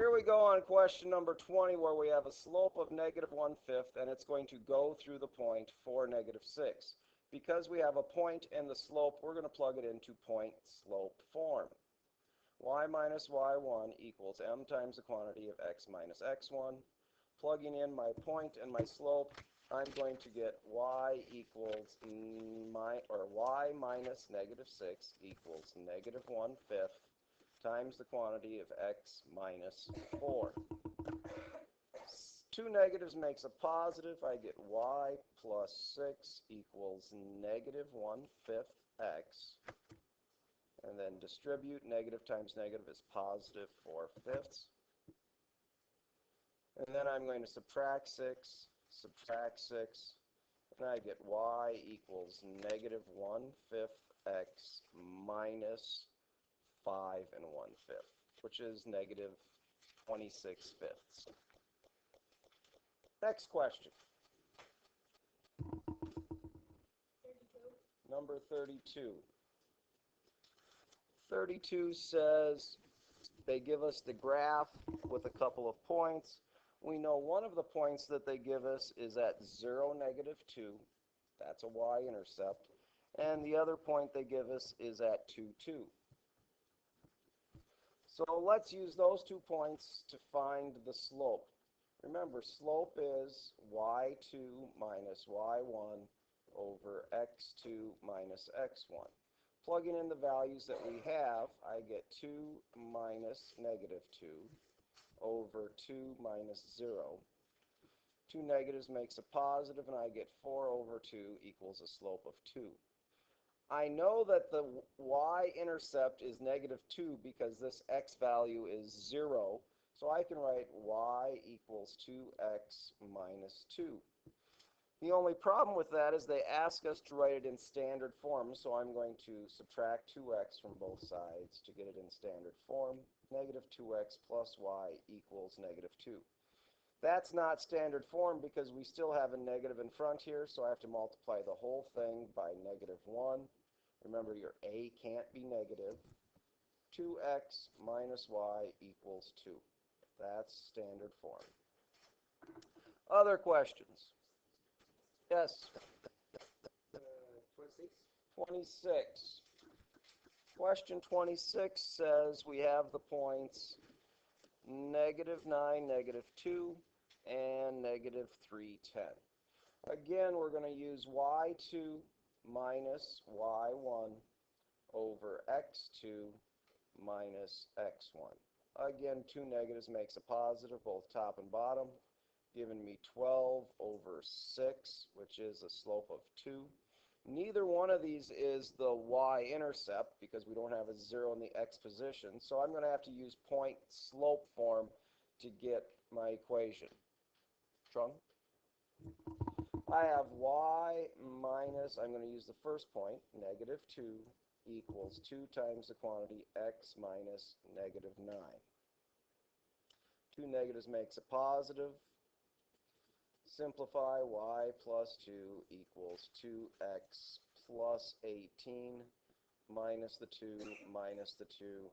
Here we go on question number 20, where we have a slope of negative 1/5, and it's going to go through the point 4, negative 6. Because we have a point and the slope, we're going to plug it into point slope form. Y minus y1 equals m times the quantity of x minus x1. Plugging in my point and my slope, I'm going to get y equals y minus negative 6 equals negative 1/5 times the quantity of x minus 4. Two negatives makes a positive. I get y plus 6 equals negative 1/5 x. And then distribute. Negative times negative is positive 4/5. And then I'm going to subtract 6, and I get y equals negative 1/5 x minus 5 1/5, which is negative 26/5. Next question. 32. Number 32. 32 says they give us the graph with a couple of points. We know one of the points that they give us is at 0, negative 2. That's a y-intercept. And the other point they give us is at 2, 2. So let's use those 2 points to find the slope. Remember, slope is y2 minus y1 over x2 minus x1. Plugging in the values that we have, I get 2 minus negative 2 over 2 minus 0. 2 negatives makes a positive, and I get 4 over 2 equals a slope of 2. I know that the y-intercept is negative 2 because this x value is 0, so I can write y equals 2x minus 2. The only problem with that is they ask us to write it in standard form, so I'm going to subtract 2x from both sides to get it in standard form. Negative 2x plus y equals negative 2. That's not standard form because we still have a negative in front here, so I have to multiply the whole thing by negative 1. Remember, your a can't be negative. 2x minus y equals 2. That's standard form. Other questions? Yes? 26. 26. Question 26 says we have the points negative 9, negative 2, and negative 3, 10. Again, we're going to use y2 minus y1 over x2 minus x1. Again, 2 negatives makes a positive, both top and bottom, giving me 12 over 6, which is a slope of 2. Neither one of these is the y-intercept because we don't have a 0 in the x position, so I'm going to have to use point slope form to get my equation. Trung? I have y minus, I'm going to use the first point, negative 2 equals 2 times the quantity x minus negative 9. 2 negatives makes a positive. Simplify y plus 2 equals 2x plus 18 minus the 2 minus the 2.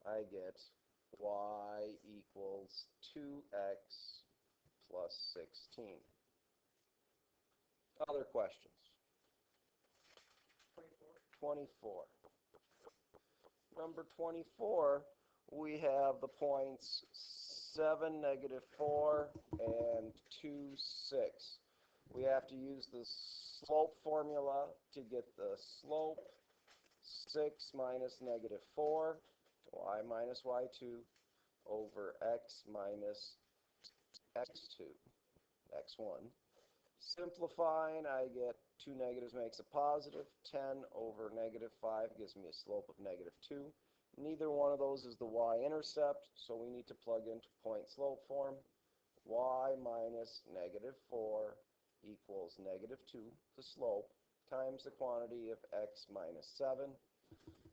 I get y equals 2x plus 16. Other questions? 24. Number 24, we have the points 7, negative 4, and 2, 6. We have to use the slope formula to get the slope. 6 minus negative 4, y minus y2, over x minus x2, x1. Simplifying, I get 2 negatives makes a positive. 10 over negative 5 gives me a slope of negative 2. Neither one of those is the y-intercept, so we need to plug into point slope form. Y minus negative 4 equals negative 2, the slope, times the quantity of x minus 7.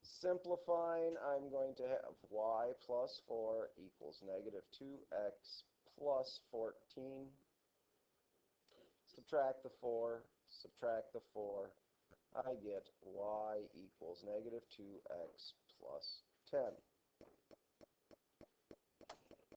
Simplifying, I'm going to have y plus 4 equals negative 2x plus 14. Subtract the 4, subtract the 4. I get y equals negative 2x plus 10.